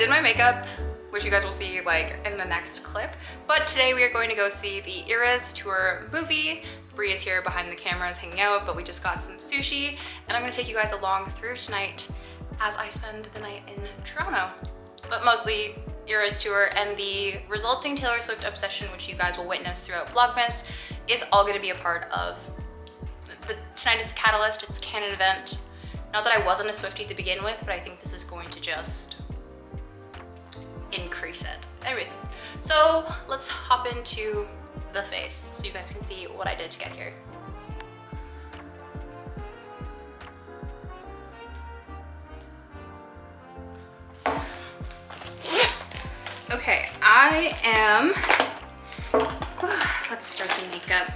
did my makeup, which you guys will see like in the next clip. But today we are going to go see the Eras Tour movie. Bree is here behind the cameras hanging out, but we just got some sushi, and I'm gonna take you guys along through tonight as I spend the night in Toronto. But mostly Eras Tour and the resulting Taylor Swift obsession, which you guys will witness throughout Vlogmas, is all gonna be a part of tonight is Catalyst. It's a canon event. Not that I wasn't a Swiftie to begin with, but I think this is going to just increase it. Anyways, so let's hop into the face so you guys can see what I did to get here. Okay, let's start the makeup.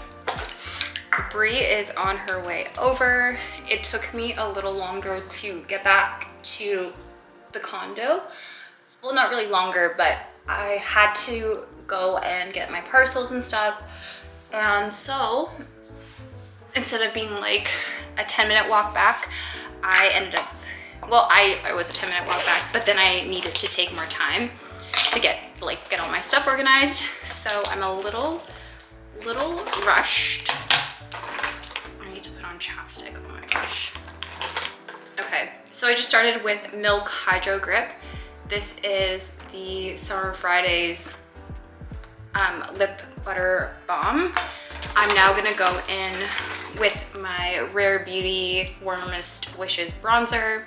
Bree is on her way over. It took me a little longer to get back to the condo. Well, not really longer, but I had to go and get my parcels and stuff. And so instead of being like a 10-minute walk back, I ended up, well, I was a 10-minute walk back, but then I needed to take more time to get all my stuff organized. So I'm a little rushed. I need to put on chapstick, oh my gosh. Okay, so I just started with Milk Hydro Grip. This is the Summer Fridays lip butter balm. I'm now gonna go in with my Rare Beauty Warmest Wishes bronzer.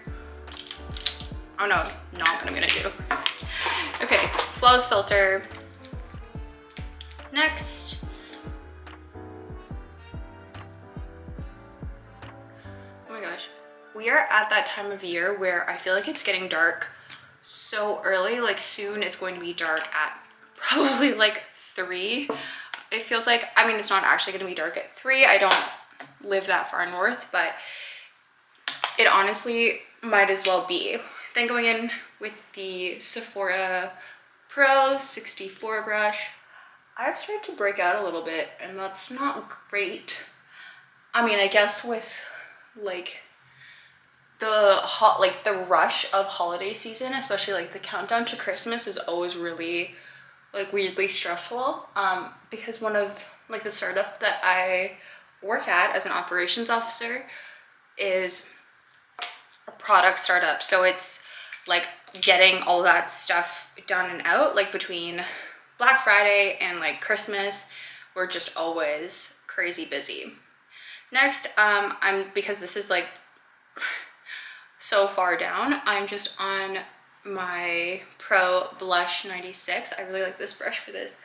Oh no, not what I'm gonna do. Okay, Flawless Filter. Next. Oh my gosh. We are at that time of year where I feel like it's getting dark so early. Like soon it's going to be dark at probably like 3. It feels like, I mean, it's not actually going to be dark at 3. I don't live that far north, but it honestly might as well be. Then going in with the Sephora Pro 64 brush. I've started to break out a little bit, and that's not great. I mean, I guess with like the rush of holiday season, especially like the countdown to Christmas, is always really like weirdly stressful, because one of like the startup that I work at as an operations officer is a product startup. So it's like getting all that stuff done and out, like between Black Friday and like Christmas, we're just always crazy busy. Next, because this is like so far down, I'm just on my Pro Blush 96. I really like this brush for this.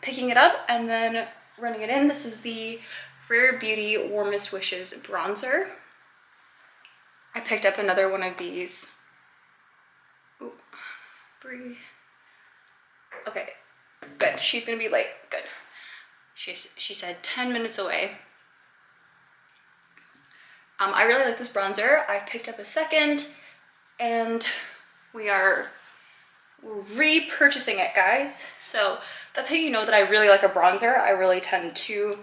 Picking it up and then running it in. This is the Rare Beauty Warmest Wishes bronzer. I picked up another one of these. Ooh, Bree. Okay, good. She's gonna be late. Good. She said 10 minutes away. I really like this bronzer. I picked up a second, and we are repurchasing it, guys. So that's how you know that I really like a bronzer. I really tend to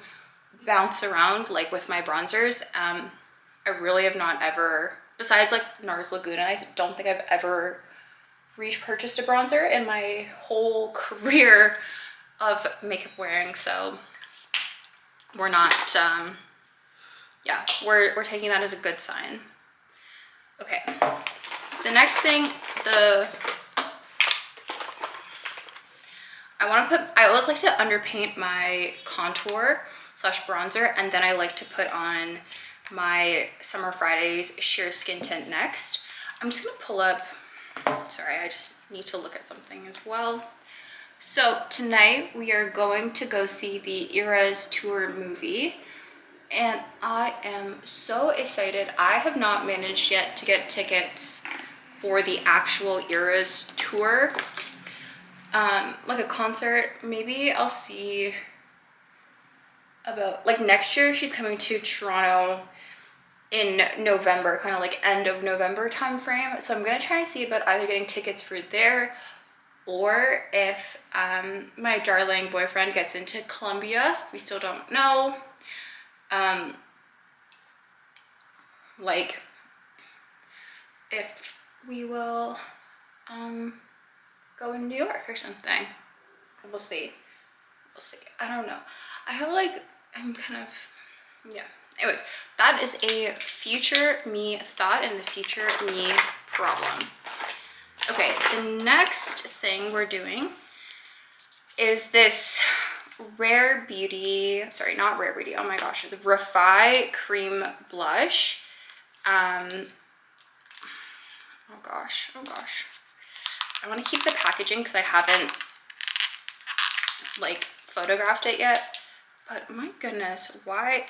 bounce around like with my bronzers. I really have not ever, besides like NARS Laguna, I don't think I've ever repurchased a bronzer in my whole career of makeup wearing. So we're not, yeah, we're taking that as a good sign. Okay, the next thing, I always like to underpaint my contour slash bronzer, and then I like to put on my Summer Fridays Sheer Skin Tint next. I'm just gonna pull up, sorry, I just need to look at something as well. So tonight we are going to go see the Eras Tour movie, and I am so excited. I have not managed yet to get tickets for the actual Eras Tour, like a concert. Maybe I'll see about like next year. She's coming to Toronto in November, kind of like end of November time frame. So I'm gonna try and see about either getting tickets for there, or if my darling boyfriend gets into Columbia. We still don't know. Like if we will go in New York or something. We'll see. We'll see. I don't know. I have like, I'm kind of, yeah. Anyways, that is a future me thought and the future me problem. Okay, the next thing we're doing is this Rare Beauty, sorry, not Rare Beauty, oh my gosh, the Refi Cream Blush. Oh gosh. I want to keep the packaging because I haven't like photographed it yet, but my goodness, why?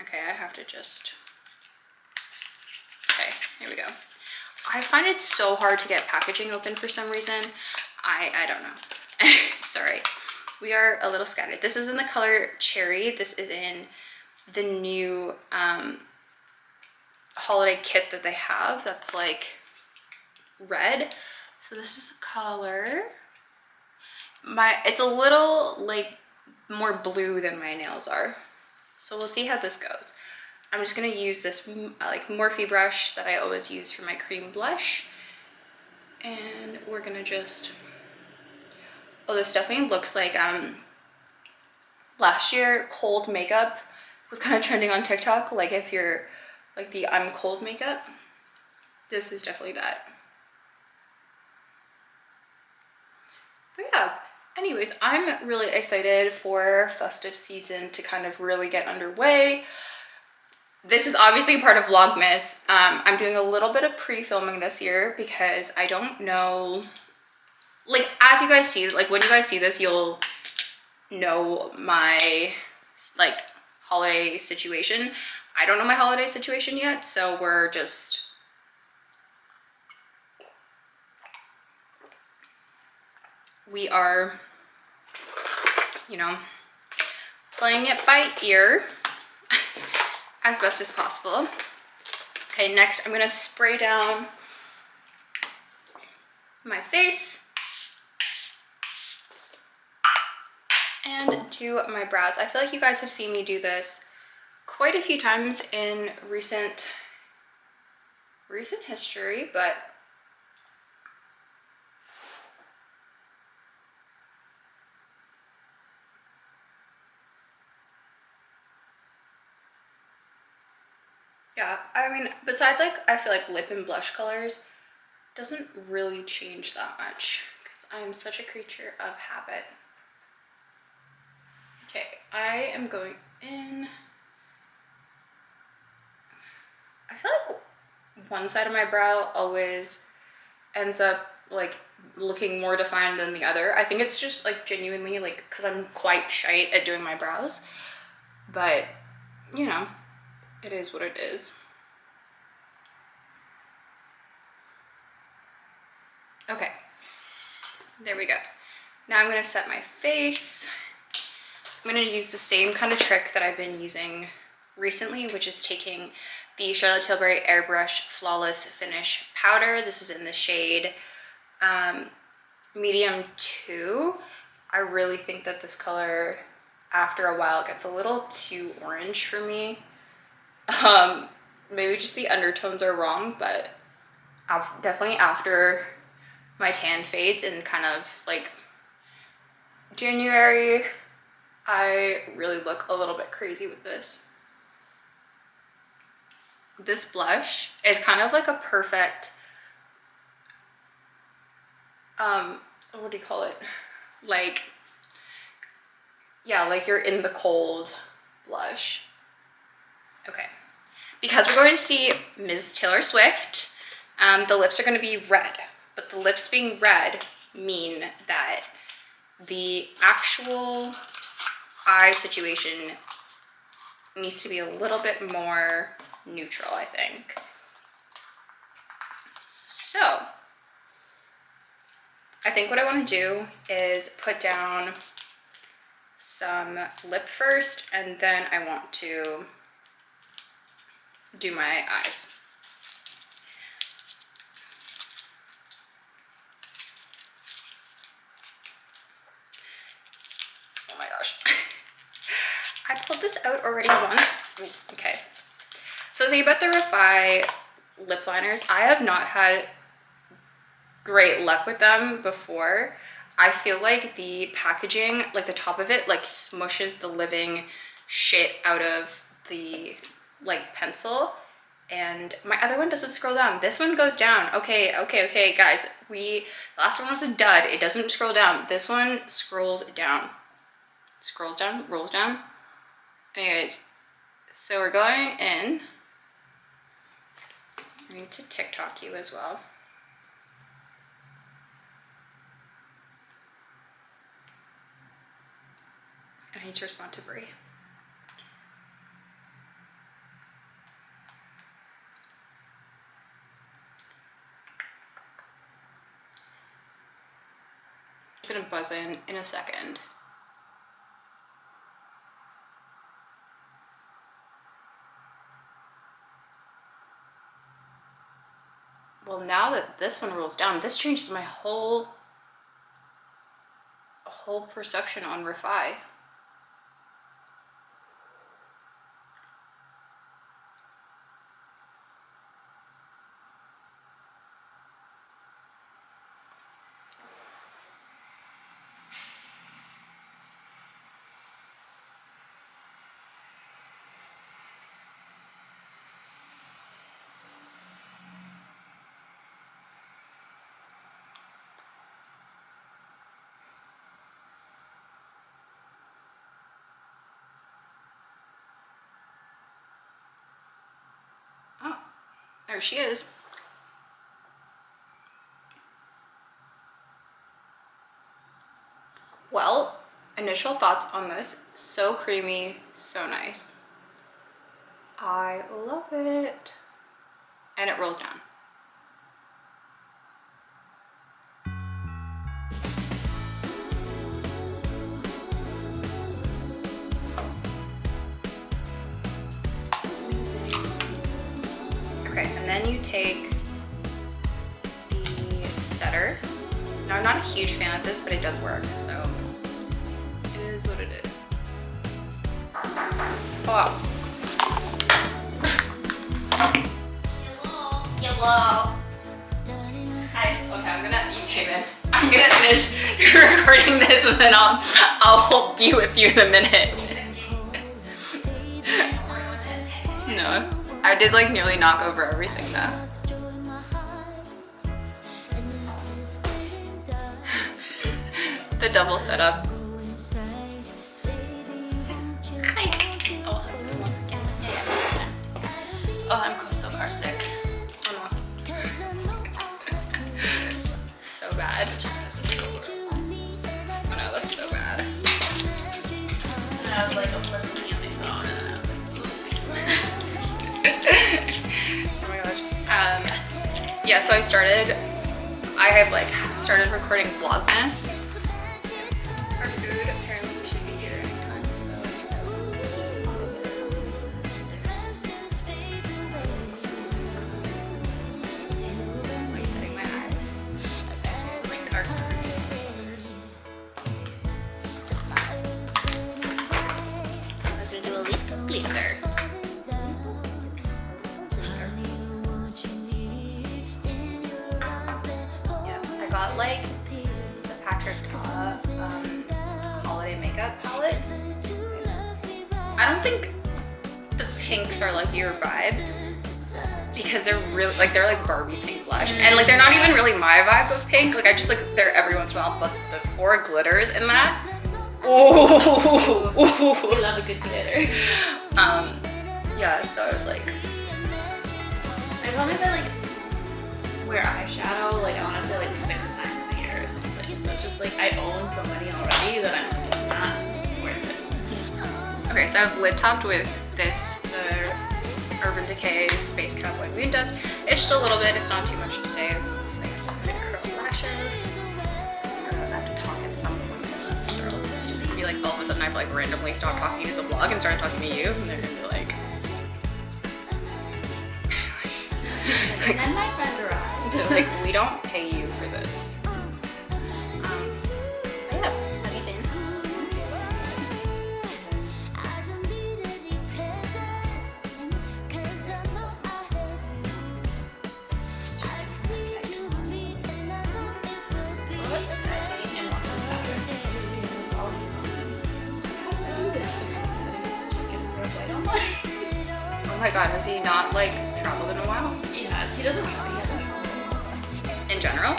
Okay, I have to just, okay, here we go. I find it so hard to get packaging open for some reason. I don't know. Sorry, we are a little scattered. This is in the color Cherry. This is in the new holiday kit that they have that's like red. So this is the color. It's a little like more blue than my nails are. So we'll see how this goes. I'm just gonna use this like Morphe brush that I always use for my cream blush. And we're gonna just, oh, this definitely looks like last year cold makeup was kind of trending on TikTok. Like if you're like the I'm cold makeup, this is definitely that. But yeah, anyways, I'm really excited for festive season to kind of really get underway. This is obviously part of Vlogmas. I'm doing a little bit of pre-filming this year because I don't know, like as you guys see, like when you guys see this, you'll know my like holiday situation. I don't know my holiday situation yet, so we're just, we are, you know, playing it by ear as best as possible. Okay, next I'm gonna spray down my face and do my brows. I feel like you guys have seen me do this quite a few times in recent history, but yeah, I mean, besides like, I feel like lip and blush colors doesn't really change that much because I am such a creature of habit. Okay, I am going in. I feel like one side of my brow always ends up like looking more defined than the other. I think it's just like genuinely like because I'm quite shy at doing my brows, but you know, it is what it is. Okay, there we go. Now I'm gonna set my face. I'm gonna use the same kind of trick that I've been using recently, which is taking the Charlotte Tilbury Airbrush Flawless Finish Powder. This is in the shade medium 2. I really think that this color after a while gets a little too orange for me. Maybe just the undertones are wrong, but definitely after my tan fades in kind of like January, I really look a little bit crazy with this. This blush is kind of like a perfect, what do you call it? Like, yeah, like you're in the cold blush. Okay, because we're going to see Ms. Taylor Swift, the lips are going to be red, but the lips being red mean that the actual eye situation needs to be a little bit more neutral, I think. So I think what I want to do is put down some lip first, and then I want to do my eyes. Oh my gosh. I pulled this out already once. Okay. So the thing about the Refi lip liners. I have not had great luck with them before. I feel like the packaging, like the top of it, like smushes the living shit out of the like pencil. And my other one doesn't scroll down. This one goes down. Okay, guys. The last one was a dud. It doesn't scroll down. This one scrolls down. Scrolls down, rolls down. Anyways, so we're going in. I need to TikTok you as well. I need to respond to Brie. It's gonna buzz in a second. Well, now that this one rolls down, this changes my whole perception on Refi. Oh, there she is. Well, initial thoughts on this, so creamy, so nice. I love it. And it rolls down. Okay, and then you take the setter. Now, I'm not a huge fan of this, but it does work, so it is what it is. Oh. Yellow. Hi. Okay, you came in. I'm gonna finish recording this and then I'll be with you in a minute. No. I did like nearly knock over everything though. The double setup. Hi. Oh, once again. Yeah. Oh, I'm so car sick. Oh no. So bad. Oh no, that's so bad. I was like, oh, let's see on my phone. Oh my gosh. Yeah, so I have like started recording Vlogmas. Our food apparently should be here anytime, I'm like setting my eyes. Like our I'm gonna do a little glitter. I got like the Patrick Ta holiday makeup palette. I don't think the pinks are like your vibe because they're really like Barbie pink blush, and like they're not even really my vibe of pink. Like I just like they're every once in a while, but the four glitters in that. Oh, we love a good glitter. Yeah. So I was like, I promise I like wear eyeshadow, like I want to say like 6 times a year or something. So it's just like I own so many already that I'm like, it's not worth it. okay, so I've lid topped with this, the Urban Decay Space Cowboy Moon Dust. It's just a little bit, it's not too much today. Like, I'm gonna curl lashes. I don't know, I have to talk at some point to these girls. It's just gonna be like all of a sudden I've like randomly stopped talking to the vlog and started talking to you, and they're gonna be like, And then my friend arrived. like, we don't pay you for this. Yeah, what do you think? Oh my god, has he not like traveled in a while? Yeah, he doesn't really have that. In general?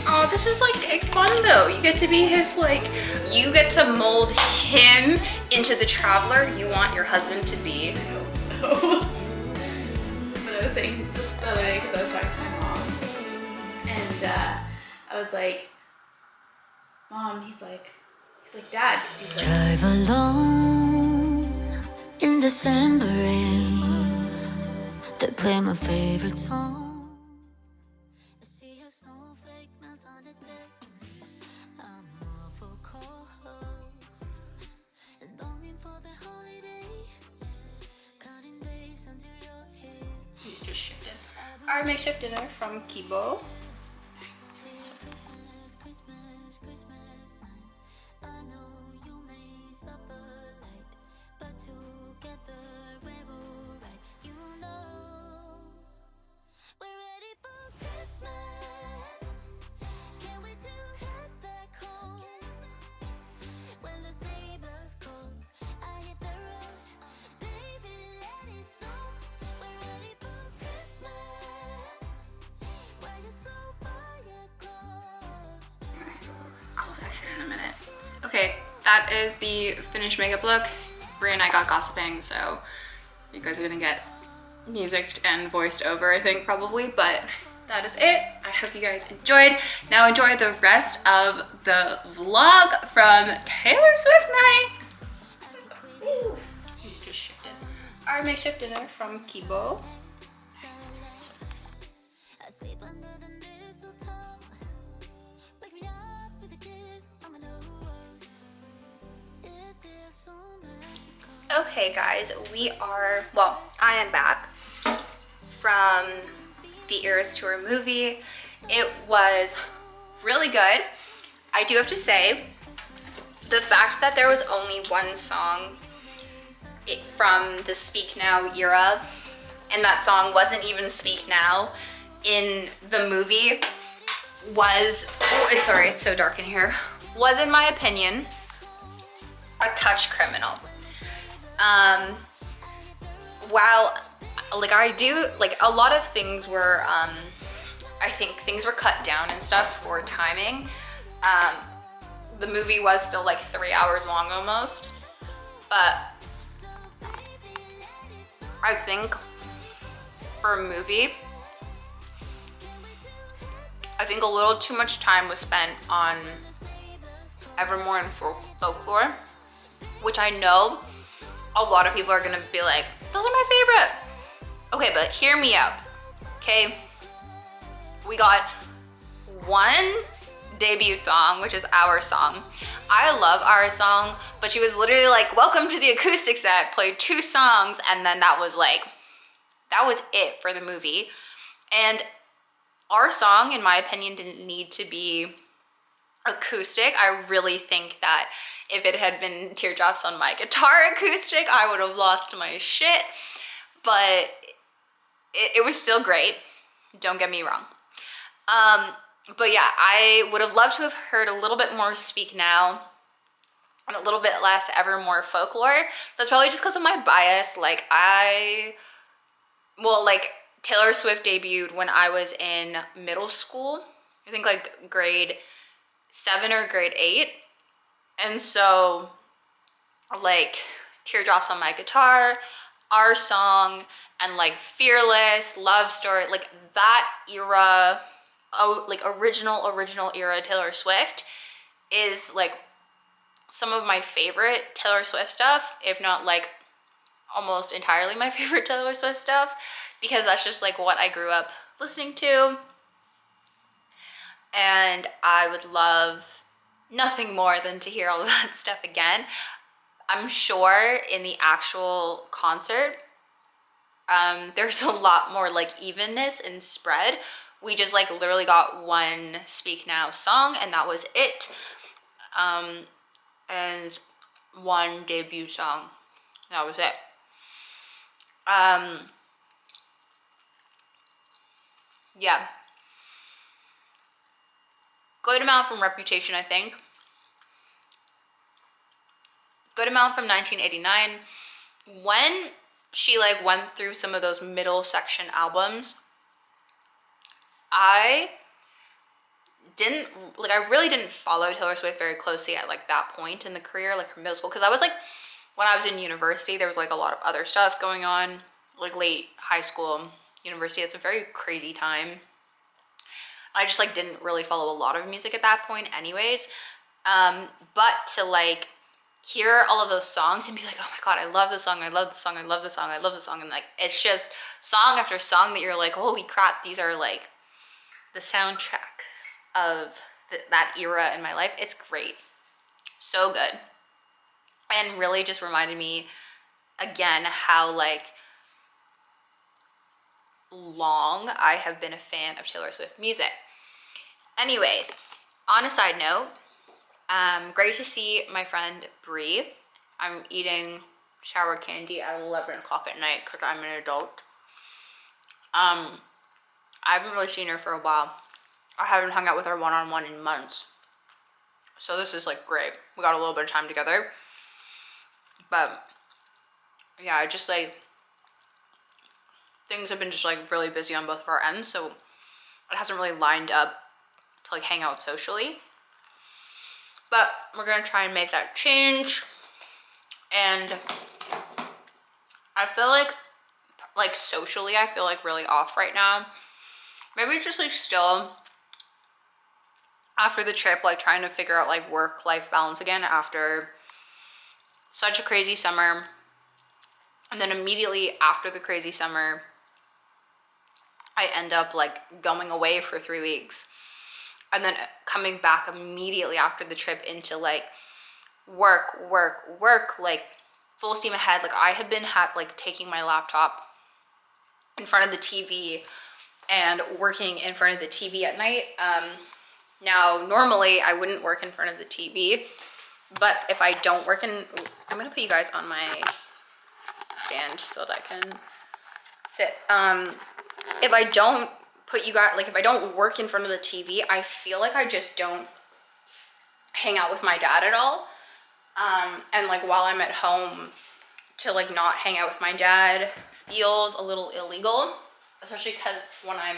Oh, this is like fun though. You get to be his like, you get to mold him into the traveler you want your husband to be. I hope so. But I was saying just the other day, because I was talking to my mom, and I was like, Mom, he's like, Dad, 'cause he's like, drive alone in December rain. They play my favorite song. I see a snowflake melt on the deck. I'm awful cold and longing for the holiday. Counting days until you're here. You just shifted. Our makeshift dinner from Kibo. Christmas, Christmas, Christmas night. I know you may stop a light, but together we're alright. You know we're ready for Christmas. Can't wait to head back home. When the neighbors call, I hit the road. Baby, let it snow. We're ready for Christmas. Why you so far yet close? I'll fix it in a minute. Okay, that is the finished makeup look. Brie and I got gossiping, so you guys are gonna get music and voiced over, I think, probably, but that is it. I hope you guys enjoyed. Now enjoy the rest of the vlog from Taylor Swift night. Ooh, you just shifted. Our makeshift dinner from Kibo. I sleep under the mistletoe. Wake me up with a kiss on my nose. It feels so magical. Okay guys, I am back from the Eras Tour movie. It was really good. I do have to say, the fact that there was only one song from the Speak Now era, and that song wasn't even Speak Now in the movie was, sorry, it's so dark in here, was in my opinion, a touch criminal. While like I do, like a lot of things were, I think things were cut down and stuff for timing. The movie was still like 3 hours long almost, but I think for a movie, I think a little too much time was spent on Evermore and Folklore, which I know a lot of people are gonna be like, those are my favorite. Okay, but hear me out, okay? We got one debut song, which is Our Song. I love Our Song, but she was literally like, welcome to the acoustic set, played 2 songs, and then that was it for the movie. And Our Song, in my opinion, didn't need to be acoustic. I really think that if it had been Teardrops on My Guitar acoustic, I would have lost my shit. But it was still great. Don't get me wrong. But yeah, I would have loved to have heard a little bit more Speak Now and a little bit less Evermore Folklore. That's probably just because of my bias. Like Taylor Swift debuted when I was in middle school. I think like grade 7 or grade 8. And so like Teardrops on My Guitar, Our Song, and like Fearless, Love Story, like that era, like original era Taylor Swift is like some of my favorite Taylor Swift stuff, if not like almost entirely my favorite Taylor Swift stuff, because that's just like what I grew up listening to. And I would love nothing more than to hear all of that stuff again. I'm sure in the actual concert, there's a lot more like evenness and spread. We just like literally got one Speak Now song and that was it. And one debut song. That was it. Yeah. Good amount from Reputation, I think. Good amount from 1989. When she like went through some of those middle section albums. I really didn't follow Taylor Swift very closely at like that point in the career, like her middle school, because I was like, when I was in university, there was like a lot of other stuff going on, like late high school, university. It's a very crazy time. I just like didn't really follow a lot of music at that point anyways. But to like hear all of those songs and be like, oh my god, I love this song, I love this song, I love this song, I love this song, and like it's just song after song that you're like, holy crap, these are like the soundtrack of that era in my life. It's great, so good, and really just reminded me again how like long I have been a fan of Taylor Swift music. Anyways, on a side note, great to see my friend Brie. I'm eating shower candy at 11 o'clock at night because I'm an adult. I haven't really seen her for a while. I haven't hung out with her one-on-one in months. So this is like great. We got a little bit of time together. But yeah, I just like, things have been just like really busy on both of our ends. So it hasn't really lined up to like hang out socially. But we're gonna try and make that change. And I feel like socially, I feel like really off right now. Maybe just like still after the trip, like trying to figure out like work-life balance again after such a crazy summer. And then immediately after the crazy summer, I end up like going away for 3 weeks. And then coming back immediately after the trip into like work, like full steam ahead. Like I have been like taking my laptop in front of the TV and working in front of the TV at night. Now, normally I wouldn't work in front of the TV, but if I don't work in, I'm gonna put you guys on my stand so that I can sit. If I don't put you guys, like if I don't work in front of the TV, I feel like I just don't hang out with my dad at all. And like while I'm at home, to like not hang out with my dad feels a little illegal, especially because when I'm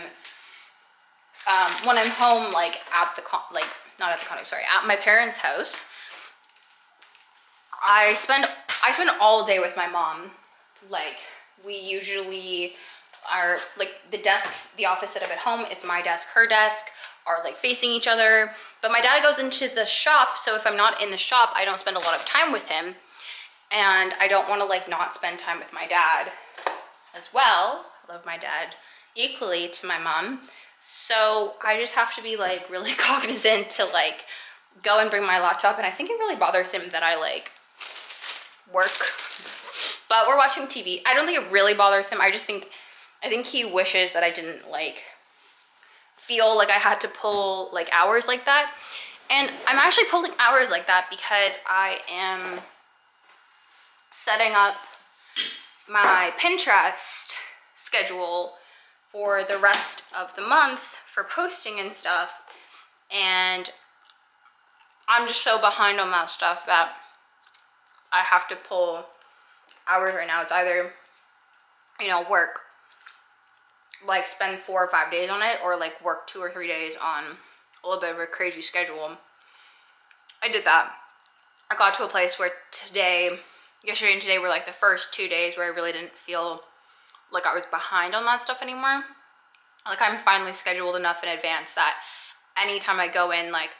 home, like at the not at the condo, sorry, at my parents' house, I spend all day with my mom. Like we usually are like the office set up at home is my desk, her desk are like facing each other. But my dad goes into the shop, so if I'm not in the shop, I don't spend a lot of time with him. And I don't want to like not spend time with my dad as well. I love my dad equally to my mom. So I just have to be like really cognizant to like go and bring my laptop. And I think it really bothers him that I like work. But we're watching TV. I don't think it really bothers him. I think he wishes that I didn't like feel like I had to pull like hours like that. And I'm actually pulling hours like that because I am setting up my Pinterest schedule for the rest of the month for posting and stuff. And I'm just so behind on that stuff that I have to pull hours right now. It's either, you know, work, like spend 4 or 5 days on it, or like work 2 or 3 days on a little bit of a crazy schedule. I did that. I got to a place where yesterday and today were like the first 2 days where I really didn't feel like I was behind on that stuff anymore. Like I'm finally scheduled enough in advance that anytime I go in, like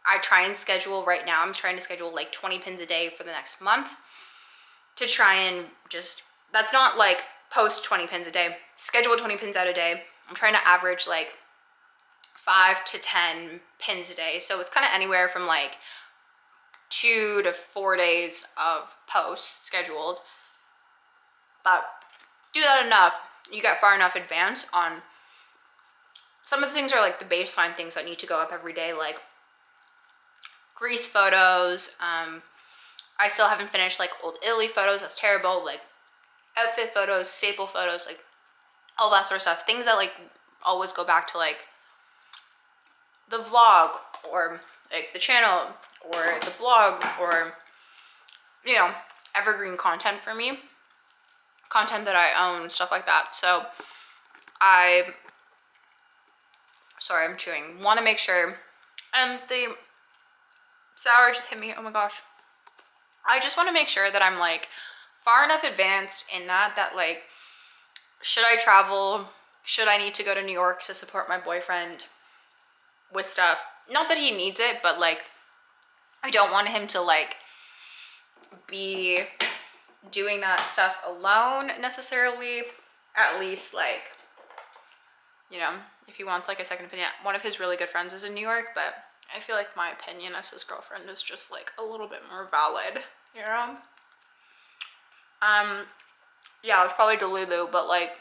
I try and schedule right now, I'm trying to schedule like 20 pins a day for the next month to try and just, that's not like post 20 pins a day, schedule 20 pins out a day. I'm trying to average like 5 to 10 pins a day. So it's kind of anywhere from like 2 to 4 days of posts scheduled. But do that enough, you get far enough advance on some of the things are like the baseline things that need to go up every day, like Greece photos. I still haven't finished like old Italy photos, that's terrible, like outfit photos, staple photos, like all that sort of stuff. Things that like always go back to like the vlog or like the channel or the blog or, you know, evergreen content for me. content that I own, stuff like that. So sorry, I'm chewing. Want to make sure, and the sour just hit me. Oh my gosh. I just want to make sure that I'm like far enough advanced in that like, should I travel? Should I need to go to New York to support my boyfriend with stuff? Not that he needs it, but like, I don't want him to like be doing that stuff alone necessarily. At least like, you know, if he wants like a second opinion. One of his really good friends is in New York, but I feel like my opinion as his girlfriend is just like a little bit more valid, you know? Yeah, it's probably Delulu, but like,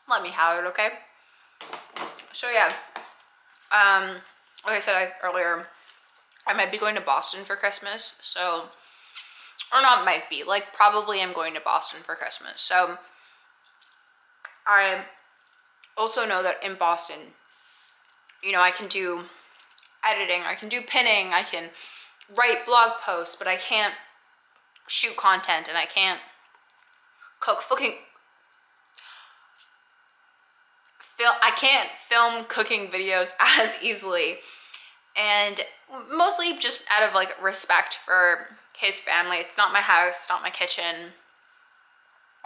let me have it, okay? So yeah, like I said earlier, I might be going to Boston for Christmas, so, or not might be, like probably I'm going to Boston for Christmas. So I also know that in Boston, you know, I can do editing, I can do pinning, I can write blog posts, but I can't shoot content and I can't I can't film cooking videos as easily. And mostly just out of like respect for his family. It's not my house, it's not my kitchen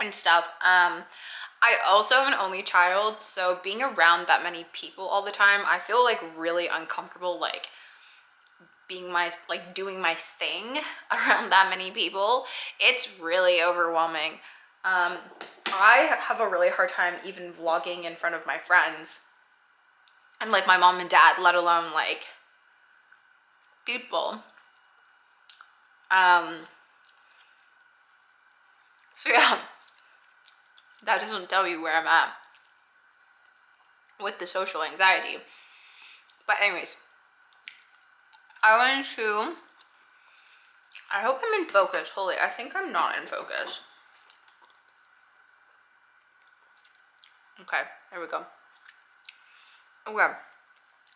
and stuff. I also am an only child, so being around that many people all the time, I feel like really uncomfortable, like being doing my thing around that many people. It's really overwhelming. I have a really hard time even vlogging in front of my friends and like my mom and dad, let alone like people. So yeah, that doesn't tell you where I'm at with the social anxiety. But anyways, I hope I'm in focus. Holy, I think I'm not in focus. Okay, there we go. Okay,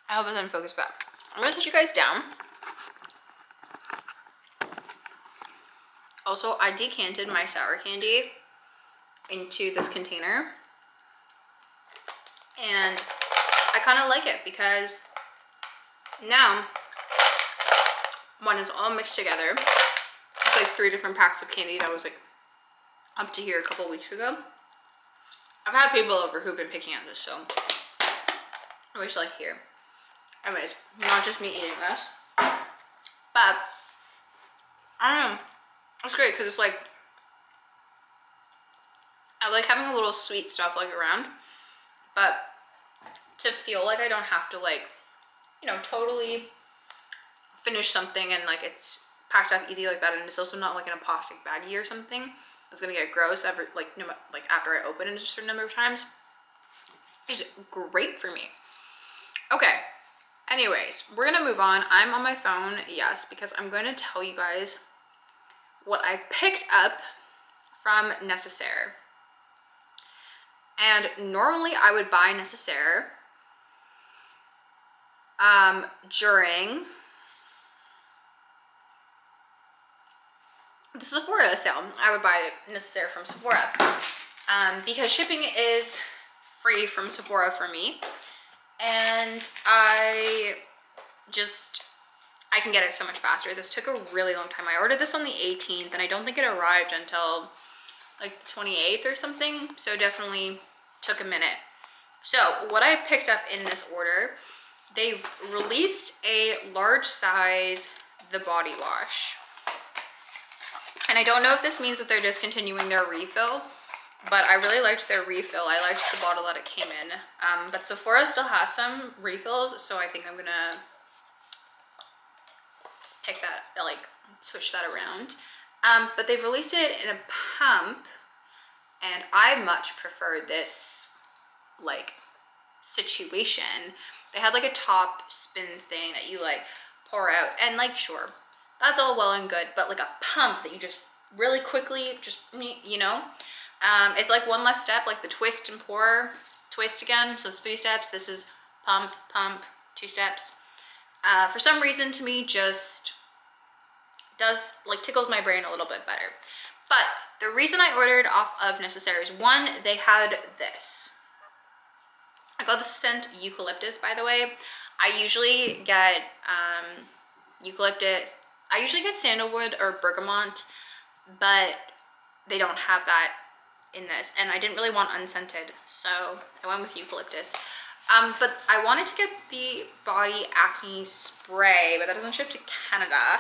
I hope it's in focus for that. I'm gonna set you guys down. Also, I decanted my sour candy into this container. And I kind of like it because now, when it's all mixed together, it's like 3 different packs of candy that was like up to here a couple weeks ago. I've had people over who've been picking at this, so I wish like here. Anyways, not just me eating this, but I don't know. It's great because it's like, I like having a little sweet stuff like around, but to feel like I don't have to like, you know, totally finish something and like it's packed up easy like that, and it's also not like in a plastic baggie or something. It's gonna get gross after after I open it a certain number of times. It's great for me. Okay, anyways, we're gonna move on. I'm on my phone, yes, because I'm going to tell you guys what I picked up from Necessaire. And normally I would buy Necessaire during the Sephora sale. I would buy Necessaire from Sephora because shipping is free from Sephora for me, and I can get it so much faster. This took a really long time. I ordered this on the 18th and I don't think it arrived until like the 28th or something, so definitely took a minute. So what I picked up in this order, they've released a large size The Body Wash. And I don't know if this means that they're discontinuing their refill, but I really liked their refill. I liked the bottle that it came in. But Sephora still has some refills, so I think I'm gonna pick that, like switch that around. But they've released it in a pump, and I much prefer this like situation. They had like a top spin thing that you like pour out, and like sure, that's all well and good, but like a pump that you just really quickly just, you know, it's like one less step, like the twist and pour, twist again, so it's 3 steps. This is pump, pump, 2 steps. For some reason to me just does like tickles my brain a little bit better. But the reason I ordered off of Necessaire is, one, they had this. I got the scent eucalyptus, by the way. I usually get eucalyptus. I usually get sandalwood or bergamot, but they don't have that in this. And I didn't really want unscented, so I went with eucalyptus. But I wanted to get the body acne spray, but that doesn't ship to Canada.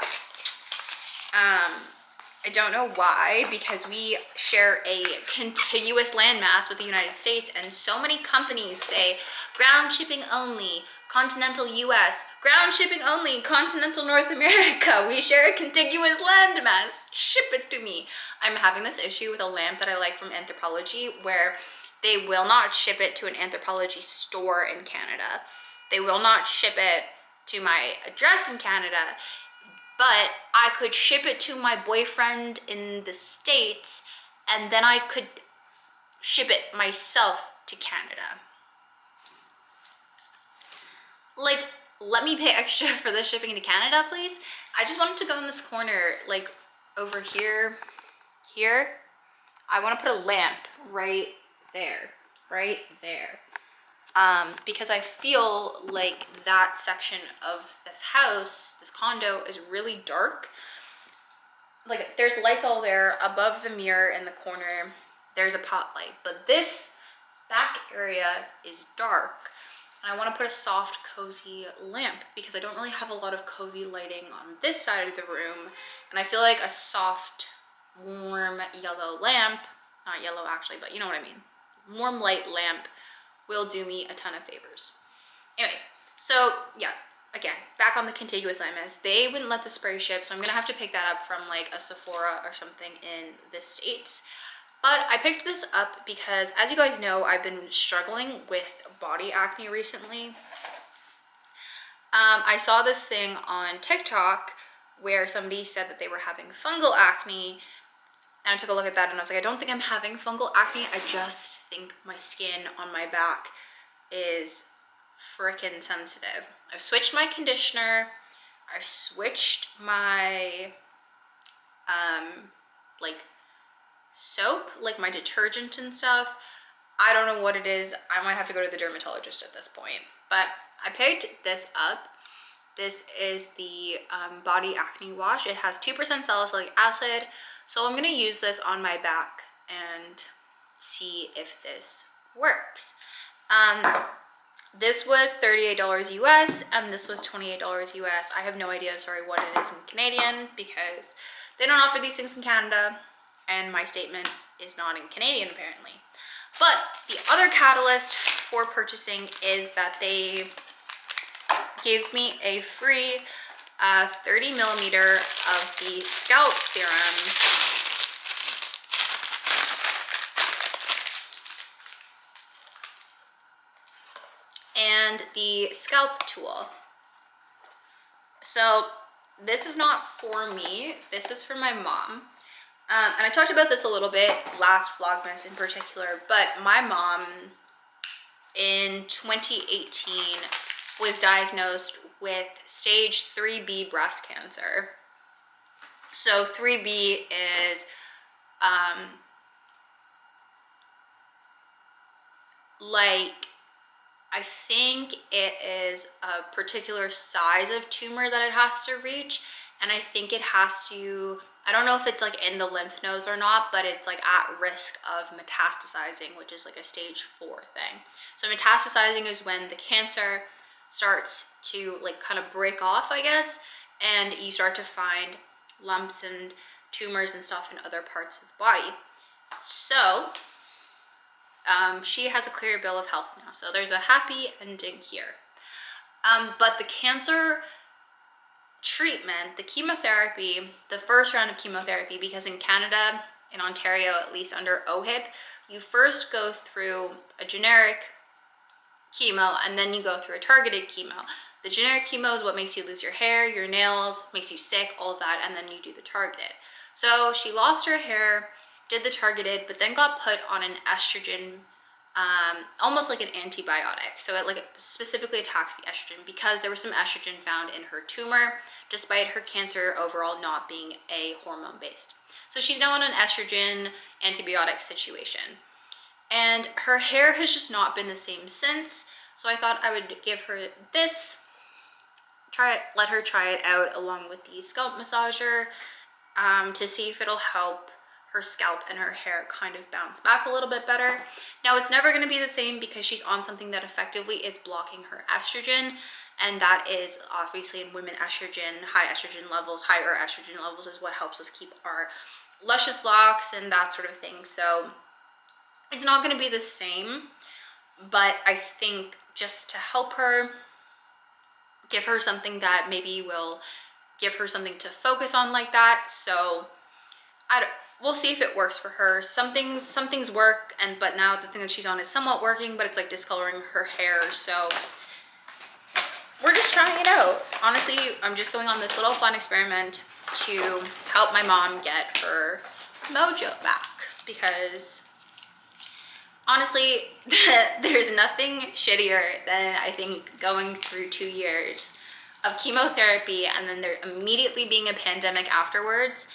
I don't know why, because we share a contiguous landmass with the United States, and so many companies say ground shipping only, continental US, ground shipping only, continental North America. We share a contiguous landmass. Ship it to me. I'm having this issue with a lamp that I like from Anthropologie, where they will not ship it to an Anthropologie store in Canada. They will not ship it to my address in Canada. But I could ship it to my boyfriend in the States, and then I could ship it myself to Canada. Like, let me pay extra for the shipping to Canada, please. I just wanted to go in this corner, like over here. I want to put a lamp right there. Because I feel like that section of this house, this condo, is really dark. Like, there's lights all there. Above the mirror in the corner, there's a pot light. But this back area is dark. And I want to put a soft, cozy lamp, because I don't really have a lot of cozy lighting on this side of the room. And I feel like a soft, warm yellow lamp, not yellow actually, but you know what I mean, warm light lamp, will do me a ton of favors. Anyways, so yeah, again, back on the contiguous landmass, they wouldn't let the spray ship, so I'm gonna have to pick that up from like a Sephora or something in the States. But I picked this up because, as you guys know, I've been struggling with body acne recently. I saw this thing on TikTok where somebody said that they were having fungal acne, and I took a look at that and I was like, I don't think I'm having fungal acne. I just think my skin on my back is freaking sensitive. I've switched my conditioner. I've switched my like soap, like my detergent and stuff. I don't know what it is. I might have to go to the dermatologist at this point. But I picked this up. This is the body acne wash. It has 2% salicylic acid. So I'm gonna use this on my back and see if this works. This was $38 US and this was $28 US. I have no idea, sorry, what it is in Canadian, because they don't offer these things in Canada and my statement is not in Canadian apparently. But the other catalyst for purchasing is that they gave me a free 30 millimeter of the scalp serum. And the scalp tool. So this is not for me, this is for my mom. And I talked about this a little bit last Vlogmas in particular, but my mom in 2018 was diagnosed with stage 3B breast cancer. So 3B is like, I think it is a particular size of tumor that it has to reach, and I think it has to, I don't know if it's like in the lymph nodes or not, but it's like at risk of metastasizing, which is like a stage 4 thing. So metastasizing is when the cancer starts to like kind of break off, I guess, and you start to find lumps and tumors and stuff in other parts of the body. So she has a clear bill of health now, so there's a happy ending here. But the cancer treatment, the chemotherapy, the first round of chemotherapy, because in Canada, in Ontario, at least under OHIP, you first go through a generic chemo and then you go through a targeted chemo. The generic chemo is what makes you lose your hair, your nails, makes you sick, all of that, and then you do the targeted. So she lost her hair, did the targeted, but then got put on an estrogen, almost like an antibiotic. So it like specifically attacks the estrogen because there was some estrogen found in her tumor, despite her cancer overall not being a hormone based. So she's now on an estrogen antibiotic situation. And her hair has just not been the same since. So I thought I would give her this, let her try it out along with the scalp massager to see if it'll help her scalp and her hair kind of bounce back a little bit better. Now it's never going to be the same because she's on something that effectively is blocking her estrogen, and that is obviously in women estrogen, higher estrogen levels is what helps us keep our luscious locks and that sort of thing. So it's not going to be the same, but I think just to help her, give her something that maybe will give her something to focus on like that. So we'll see if it works for her. Some things work, but now the thing that she's on is somewhat working, but it's like discoloring her hair. So we're just trying it out. Honestly, I'm just going on this little fun experiment to help my mom get her mojo back, because honestly, there's nothing shittier than, I think, going through 2 years of chemotherapy and then there immediately being a pandemic afterwards,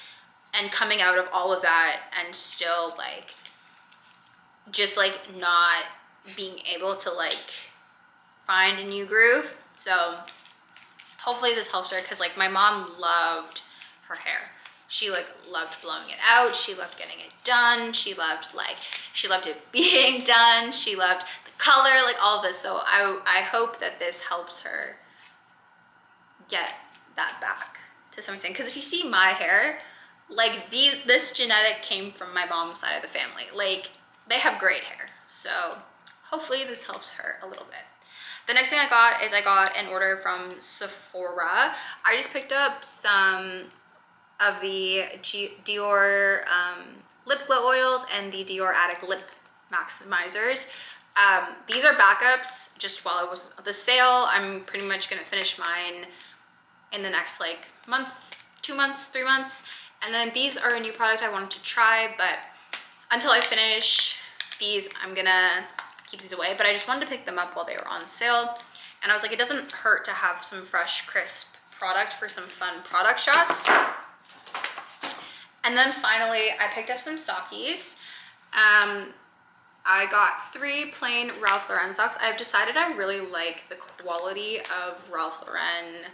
and coming out of all of that and still like just like not being able to like find a new groove. So hopefully this helps her, because like my mom loved her hair. She like loved blowing it out. She loved getting it done. She loved it being done. She loved the color, like all of this. So I hope that this helps her get that back to some extent. Because if you see my hair, like this genetic came from my mom's side of the family. Like they have great hair. So hopefully this helps her a little bit. The next thing I got an order from Sephora. I just picked up some of the Dior lip glow oils and the Dior Addict lip maximizers. These are backups just while it was the sale. I'm pretty much gonna finish mine in the next like month, 2 months, 3 months. And then these are a new product I wanted to try, but until I finish these, I'm gonna keep these away. But I just wanted to pick them up while they were on sale. And I was like, it doesn't hurt to have some fresh, crisp product for some fun product shots. And then finally, I picked up some sockies. I got 3 plain Ralph Lauren socks. I've decided I really like the quality of Ralph Lauren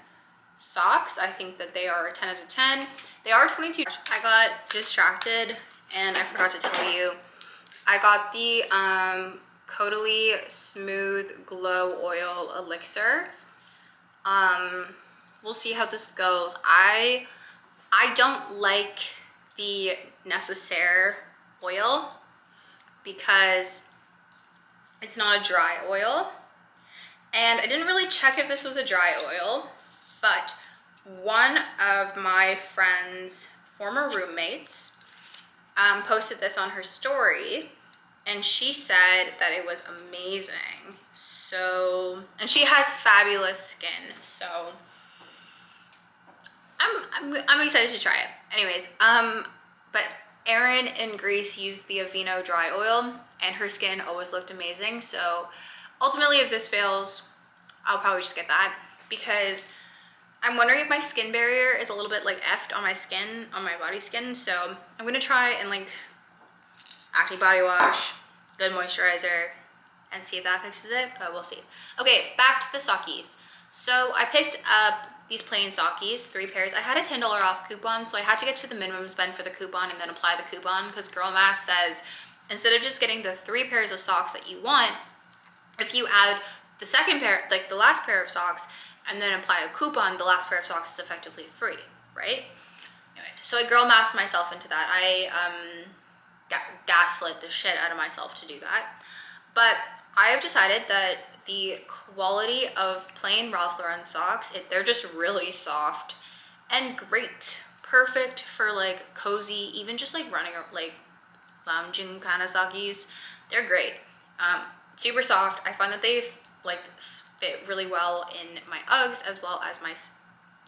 socks. I think that they are a 10 out of 10. They are 22. I got distracted and I forgot to tell you. I got the Caudalie Smooth Glow Oil Elixir. We'll see how this goes. I don't like the Necessaire oil because it's not a dry oil. And I didn't really check if this was a dry oil, but one of my friend's former roommates posted this on her story, and she said that it was amazing. So, and she has fabulous skin, so I'm excited to try it. Anyways, but Erin in Greece used the Aveeno dry oil, and her skin always looked amazing. So ultimately, if this fails, I'll probably just get that, because I'm wondering if my skin barrier is a little bit like effed on my skin, on my body skin. So I'm gonna try and like acne body wash, good moisturizer, and see if that fixes it, but we'll see. Okay, back to the sockies. So I picked up these plain sockies, 3 pairs. I had a $10 off coupon, so I had to get to the minimum spend for the coupon and then apply the coupon, because girl math says instead of just getting the 3 pairs of socks that you want, if you add the second pair, like the last pair of socks, and then apply a coupon, the last pair of socks is effectively free, right? Anyway, so I girl mathed myself into that. I gaslit the shit out of myself to do that. But I have decided that the quality of plain Ralph Lauren socks, they're just really soft and great. Perfect for like cozy, even just like running, like lounging kind of sockies. They're great. Super soft. I find that they like fit really well in my Uggs as well as my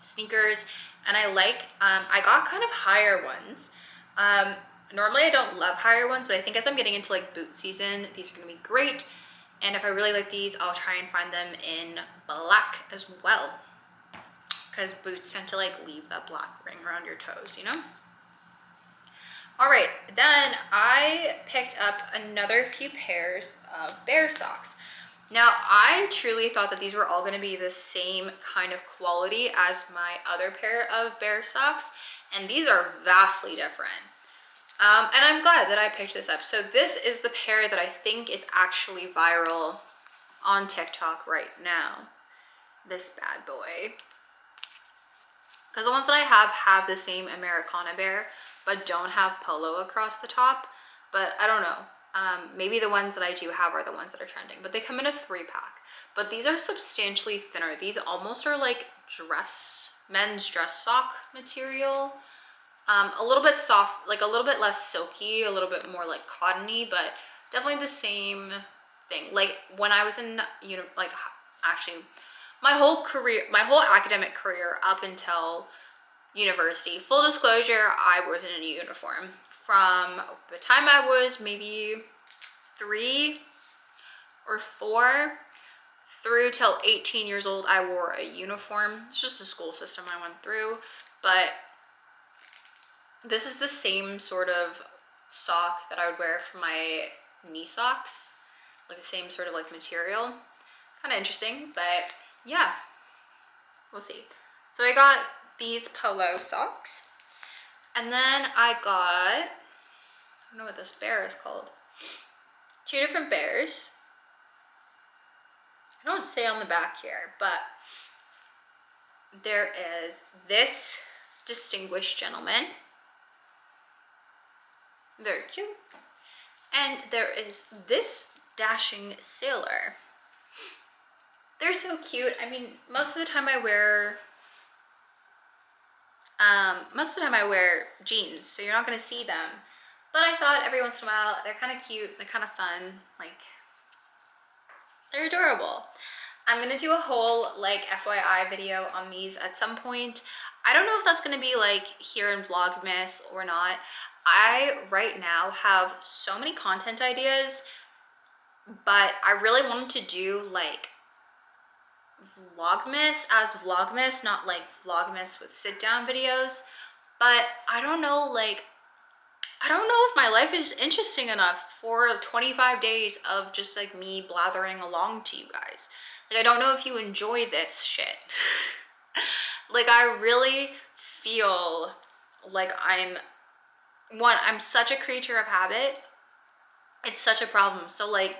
sneakers. And I like, I got kind of higher ones. Normally I don't love higher ones, but I think as I'm getting into like boot season, these are gonna be great. And if I really like these, I'll try and find them in black as well, because boots tend to like leave that black ring around your toes, you know? All right, then I picked up another few pairs of bear socks. Now, I truly thought that these were all gonna be the same kind of quality as my other pair of bear socks, and these are vastly different. And I'm glad that I picked this up. So this is the pair that I think is actually viral on TikTok right now. This bad boy. Because the ones that I have the same Americana bear, but don't have polo across the top. But I don't know. Maybe the ones that I do have are the ones that are trending. But they come in a 3-pack. But these are substantially thinner. These almost are like men's dress sock material. A little bit soft, like a little bit less silky, a little bit more like cottony, but definitely the same thing. Like when I was in, actually my whole academic career up until university, full disclosure, I was in a uniform. From the time I was maybe 3 or 4 through till 18 years old, I wore a uniform. It's just a school system I went through, but this is the same sort of sock that I would wear for my knee socks, like the same sort of like material. Kind of interesting, but yeah, we'll see. So I got these polo socks, and then I got, I don't know what this bear is called, 2 different bears. I don't say on the back here, but there is this distinguished gentleman. Very cute. And there is this dashing sailor. They're so cute. I mean, most of the time I wear jeans, so you're not gonna see them. But I thought every once in a while, they're kind of cute, they're kind of fun, like, they're adorable. I'm gonna do a whole like FYI video on these at some point. I don't know if that's gonna be like here in Vlogmas or not. I right now have so many content ideas, but I really wanted to do like Vlogmas as Vlogmas, not like Vlogmas with sit down videos. But I don't know, like, I don't know if my life is interesting enough for 25 days of just like me blathering along to you guys. Like, I don't know if you enjoy this shit. Like, I really feel like I'm such a creature of habit. It's such a problem. So like,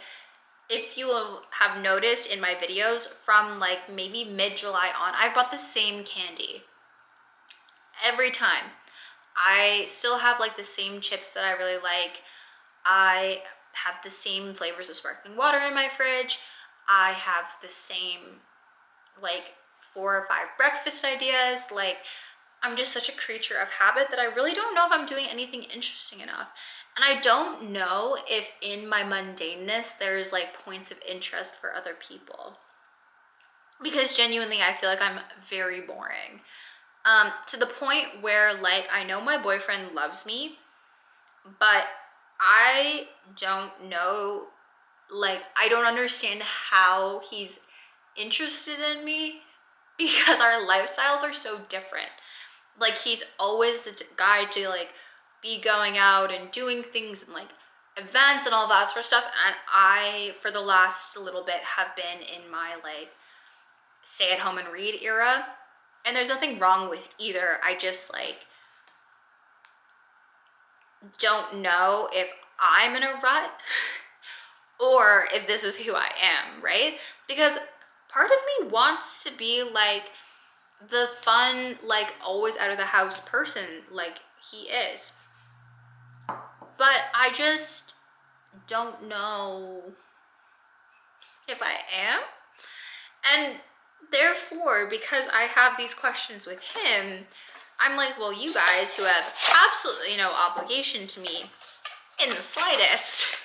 if you have noticed in my videos from like maybe mid-July on, I bought the same candy every time. I still have like the same chips that I really like. I have the same flavors of sparkling water in my fridge. I have the same like 4 or 5 breakfast ideas. Like, I'm just such a creature of habit that I really don't know if I'm doing anything interesting enough. And I don't know if in my mundaneness there's like points of interest for other people. Because genuinely, I feel like I'm very boring. To the point where like, I know my boyfriend loves me, but I don't know, like, I don't understand how he's interested in me because our lifestyles are so different. Like, he's always the guy to like be going out and doing things and like events and all that sort of stuff, and I for the last little bit have been in my like stay at home and read era, and there's nothing wrong with either. I just like don't know if I'm in a rut or if this is who I am, right? Because part of me wants to be like the fun, like always out of the house person like he is. But I just don't know if I am. And therefore, because I have these questions with him, I'm like, well, you guys who have absolutely no obligation to me in the slightest,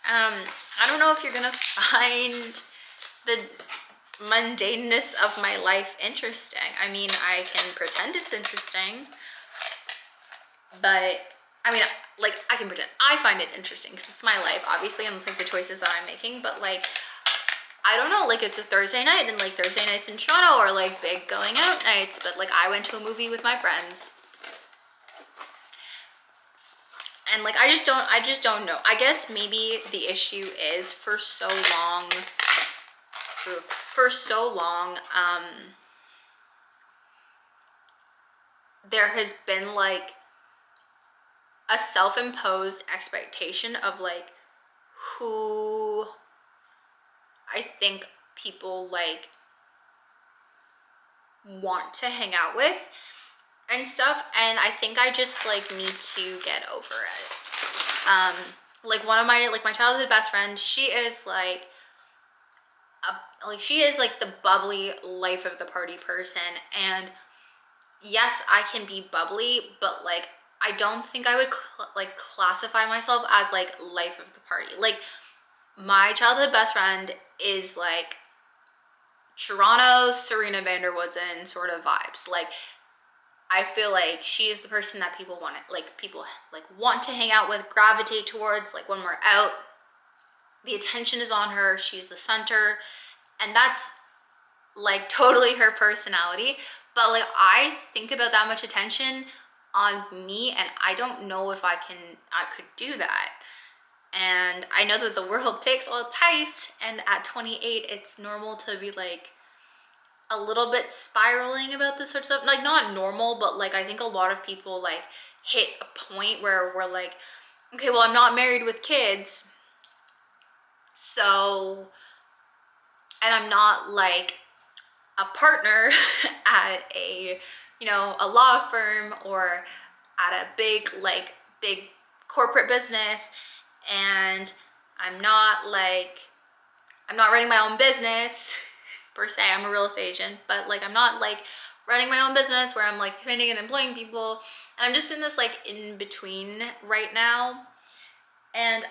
I don't know if you're gonna find the mundaneness of my life interesting. I mean, I can pretend it's interesting, but I mean, like, I can pretend I find it interesting because it's my life, obviously, and it's like the choices that I'm making. But like, I don't know, like, it's a Thursday night, and like Thursday nights in Toronto are like big going out nights, but like I went to a movie with my friends. And like, I just don't know. I guess maybe the issue is for so long, there has been like a self-imposed expectation of like who I think people like want to hang out with and stuff, and I think I just like need to get over it. Like one of my childhood best friend, she is like she is like the bubbly life of the party person, and yes, I can be bubbly, but like I don't think I would like classify myself as like life of the party. Like my childhood best friend is like Toronto Serena Vanderwoodsen sort of vibes. Like I feel like she's the person that people want to hang out with, gravitate towards. Like when we're out, the attention is on her, she's the center, and that's like totally her personality. But like I think about that much attention on me, and I don't know if I could do that. And I know that the world takes all types, and at 28 it's normal to be like a little bit spiraling about this sort of stuff. Like not normal, but like I think a lot of people like hit a point where we're like, okay, well, I'm not married with kids, so, and I'm not like a partner at a, you know, a law firm or at a big corporate business, and I'm not running my own business per se. I'm a real estate agent, but like I'm not like running my own business where I'm like spending and employing people, and I'm just in this like in between right now. And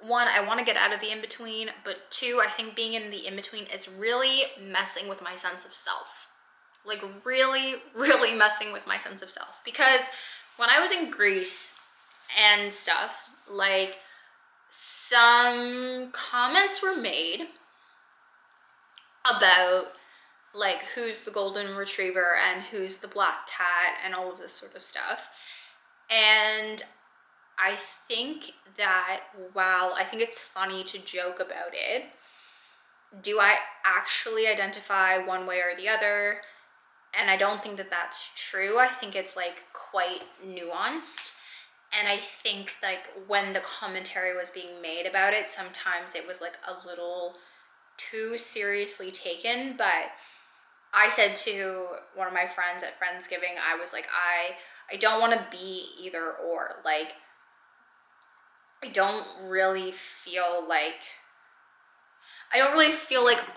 one, I want to get out of the in between, but two, I think being in the in between is really messing with my sense of self. Like really, really messing with my sense of self, because when I was in Greece and stuff, like some comments were made about like who's the golden retriever and who's the black cat and all of this sort of stuff. And I think that while I think it's funny to joke about it, do I actually identify one way or the other? And I don't think that that's true. I think it's like quite nuanced. And I think like when the commentary was being made about it, sometimes it was like a little too seriously taken. But I said to one of my friends at Friendsgiving, I was like, I don't want to be either or. Like I don't really feel like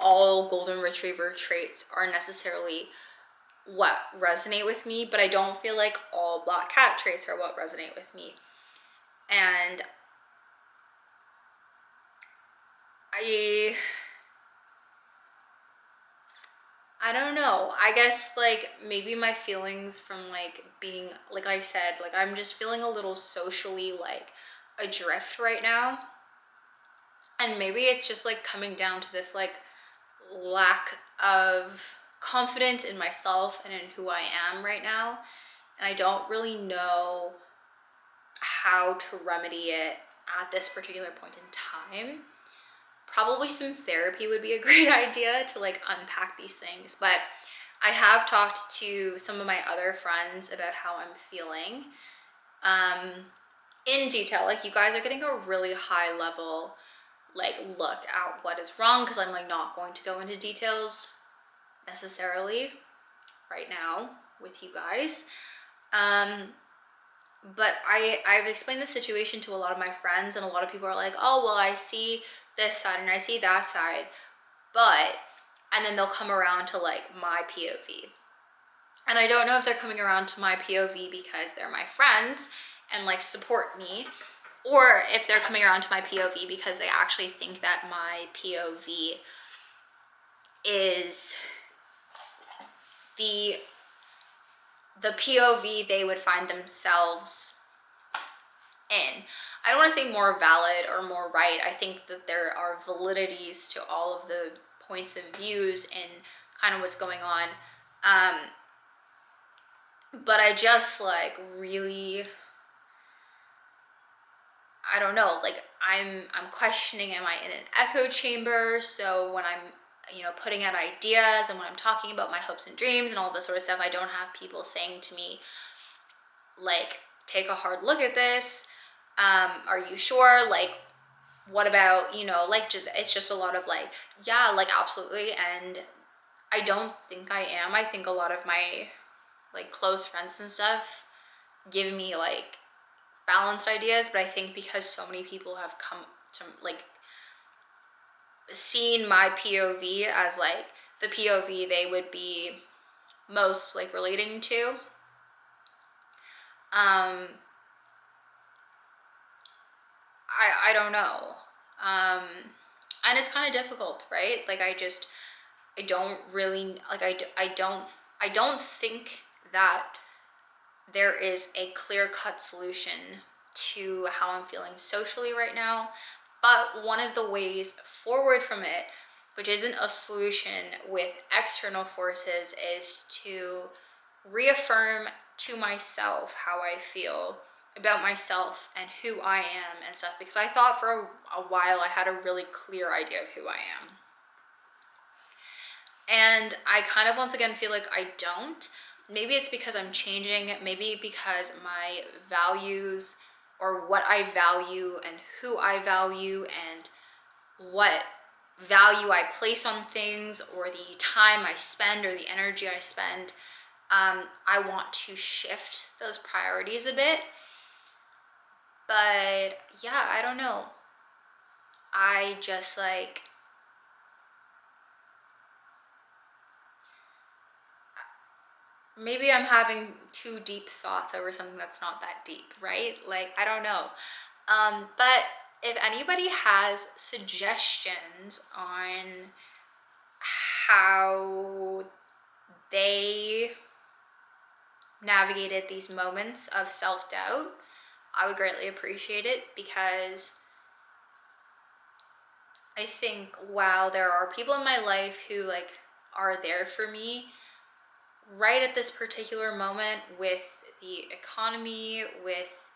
all golden retriever traits are necessarily what resonate with me, but I don't feel like all black cat traits are what resonate with me. And I don't know. I guess like maybe my feelings from like being, like I said, like I'm just feeling a little socially like adrift right now. And maybe it's just like coming down to this like lack of confidence in myself and in who I am right now. And I don't really know how to remedy it at this particular point in time. Probably some therapy would be a great idea to like unpack these things. But I have talked to some of my other friends about how I'm feeling in detail. Like you guys are getting a really high level like look at what is wrong, because I'm like not going to go into details necessarily right now with you guys. But I've explained the situation to a lot of my friends, and a lot of people are like, oh, well, I see this side and I see that side, but, and then they'll come around to like my POV. And I don't know if they're coming around to my POV because they're my friends and like support me, or if they're coming around to my POV because they actually think that my POV is the POV they would find themselves in. I don't want to say more valid or more right. I think that there are validities to all of the points of views and kind of what's going on. But I just like really, I don't know, like I'm questioning, am I in an echo chamber? So when I'm, you know, putting out ideas and when I'm talking about my hopes and dreams and all this sort of stuff, I don't have people saying to me, like, take a hard look at this. Are you sure? Like, what about, you know, like, it's just a lot of like, yeah, like, absolutely. And I don't think I am. I think a lot of my like close friends and stuff give me like balanced ideas, but I think because so many people have come to like seen my POV as like the POV they would be most like relating to, I don't know. And it's kind of difficult, right? Like I don't really like I don't think that there is a clear-cut solution to how I'm feeling socially right now. But one of the ways forward from it, which isn't a solution with external forces, is to reaffirm to myself how I feel about myself and who I am and stuff, because I thought for a while I had a really clear idea of who I am. And I kind of once again feel like I don't. Maybe it's because I'm changing, maybe because my values or what I value and who I value and what value I place on things or the time I spend or the energy I spend, I want to shift those priorities a bit. But yeah, I don't know. I just like, maybe I'm having too deep thoughts over something that's not that deep, right? Like, I don't know. But if anybody has suggestions on how they navigated these moments of self-doubt, I would greatly appreciate it, because I think, wow, there are people in my life who like are there for me right at this particular moment with the economy, with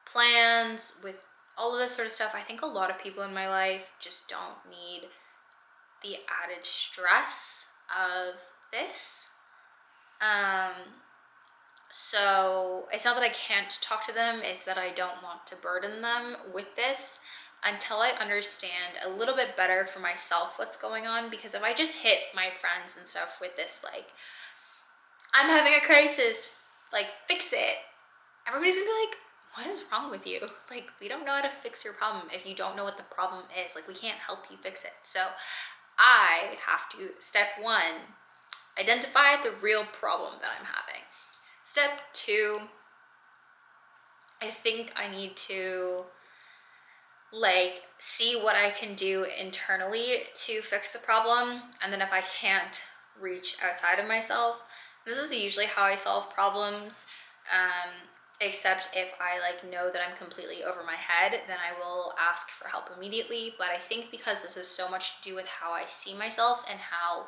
plans, with all of this sort of stuff. I think a lot of people in my life just don't need the added stress of this. So it's not that I can't talk to them, it's that I don't want to burden them with this until I understand a little bit better for myself what's going on. Because if I just hit my friends and stuff with this, like, I'm having a crisis, like, fix it, everybody's gonna be like, what is wrong with you? Like, we don't know how to fix your problem if you don't know what the problem is. Like, we can't help you fix it. So I have to, step one, identify the real problem that I'm having. Step two, I think I need to like see what I can do internally to fix the problem. And then if I can't reach outside of myself, this is usually how I solve problems, except if I like know that I'm completely over my head, then I will ask for help immediately. But I think because this has so much to do with how I see myself and how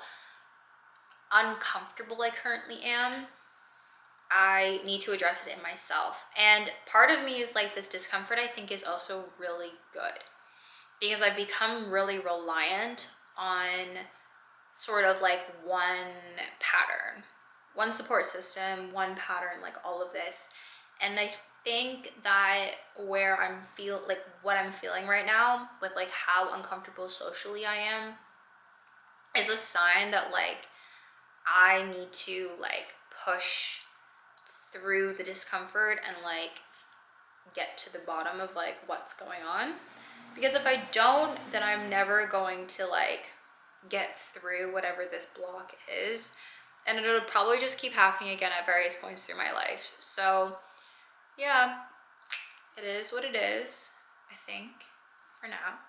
uncomfortable I currently am, I need to address it in myself. And part of me is like, this discomfort I think is also really good, because I've become really reliant on sort of like one pattern, one support system, one pattern, like all of this. And I think that where what I'm feeling right now with like how uncomfortable socially I am is a sign that like I need to like push through the discomfort and like get to the bottom of like what's going on. Because if I don't, then I'm never going to like get through whatever this block is, and it'll probably just keep happening again at various points through my life. So yeah, it is what it is, I think, for now.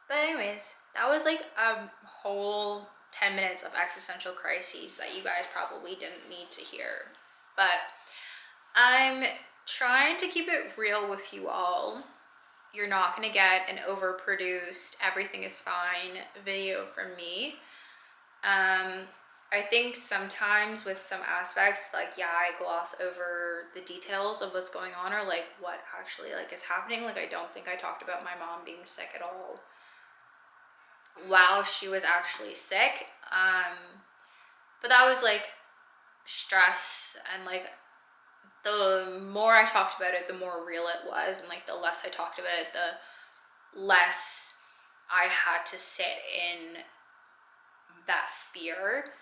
But anyways, that was like a whole 10 minutes of existential crises that you guys probably didn't need to hear. But I'm trying to keep it real with you all. You're not gonna get an overproduced, everything is fine video from me. I think sometimes with some aspects, like, yeah, I gloss over the details of what's going on or like what actually like is happening. Like, I don't think I talked about my mom being sick at all while she was actually sick. But that was like stress, and like the more I talked about it, the more real it was, and like the less I talked about it, the less I had to sit in that fear.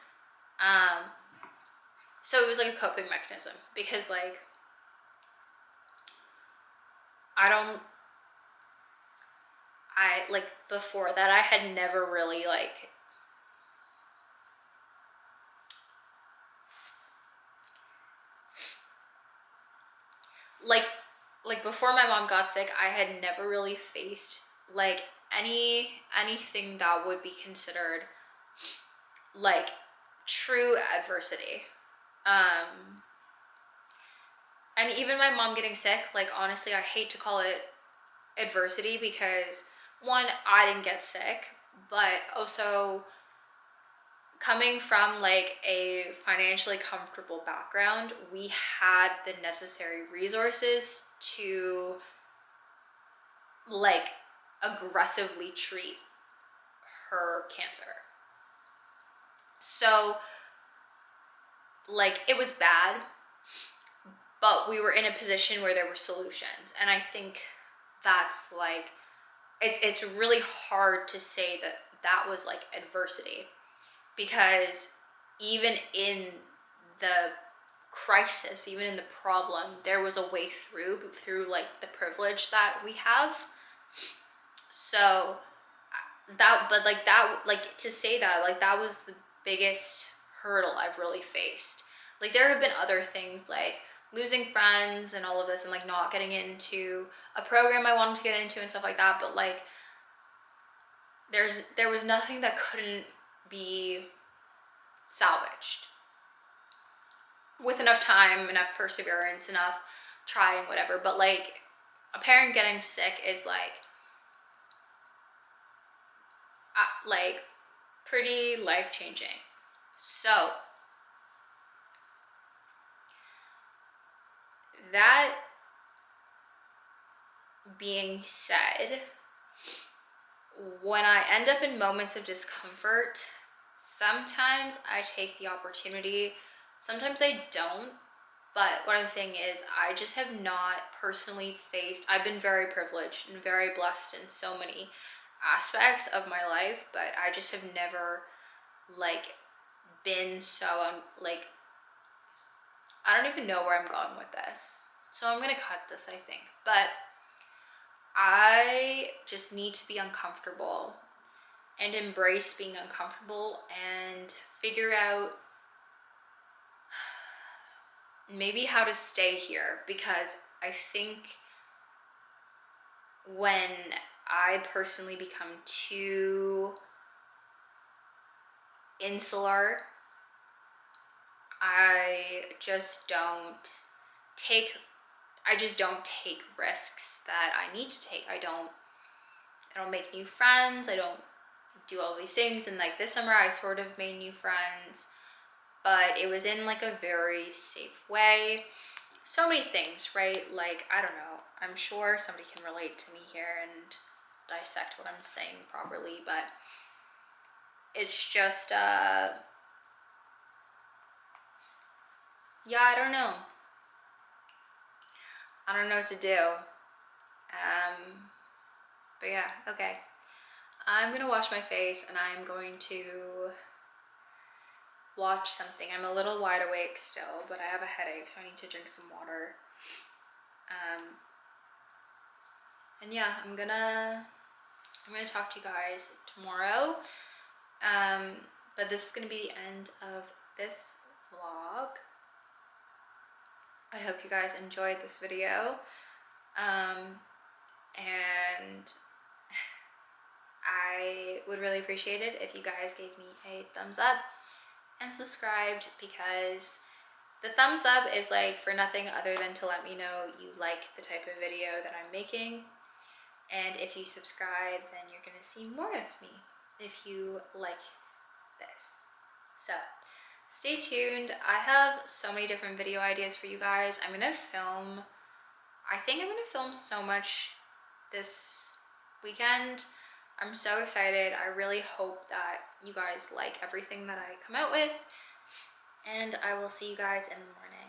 So it was like a coping mechanism, because like I like before that I had never really like before my mom got sick, I had never really faced like anything that would be considered like true adversity. And even my mom getting sick, like honestly, I hate to call it adversity, because one, I didn't get sick, but also coming from like a financially comfortable background, we had the necessary resources to like aggressively treat her cancer. So like it was bad, but we were in a position where there were solutions. And I think that's like, it's really hard to say that that was like adversity, because even in the crisis, even in the problem, there was a way through like the privilege that we have. So that, but like that, like to say that, like that was the biggest hurdle I've really faced. Like there have been other things like losing friends and all of this, and like not getting into a program I wanted to get into and stuff like that, but like there was nothing that couldn't be salvaged with enough time, enough perseverance, enough trying, whatever. But like a parent getting sick is like pretty life-changing. So that being said, when I end up in moments of discomfort, sometimes I take the opportunity, sometimes I don't. But what I'm saying is, I just have not personally faced, I've been very privileged and very blessed in so many aspects of my life, but I just have never like been so like, I don't even know where I'm going with this, so I'm gonna cut this, I think. But I just need to be uncomfortable and embrace being uncomfortable and figure out maybe how to stay here, because I think when I personally become too insular, I just don't take risks that I need to take. I don't make new friends. I don't do all these things. And like this summer I sort of made new friends, but it was in like a very safe way. So many things, right? Like, I don't know, I'm sure somebody can relate to me here and dissect what I'm saying properly, but it's just yeah, I don't know what to do. But yeah, okay, I'm gonna wash my face and I'm going to watch something. I'm a little wide awake still, but I have a headache, so I need to drink some water. And yeah, I'm gonna talk to you guys tomorrow. But this is gonna be the end of this vlog. I hope you guys enjoyed this video. And I would really appreciate it if you guys gave me a thumbs up and subscribed, because the thumbs up is like for nothing other than to let me know you like the type of video that I'm making. And if you subscribe, then you're gonna see more of me if you like this. So stay tuned. I have so many different video ideas for you guys. I think I'm gonna film so much this weekend. I'm so excited. I really hope that you guys like everything that I come out with, and I will see you guys in the morning.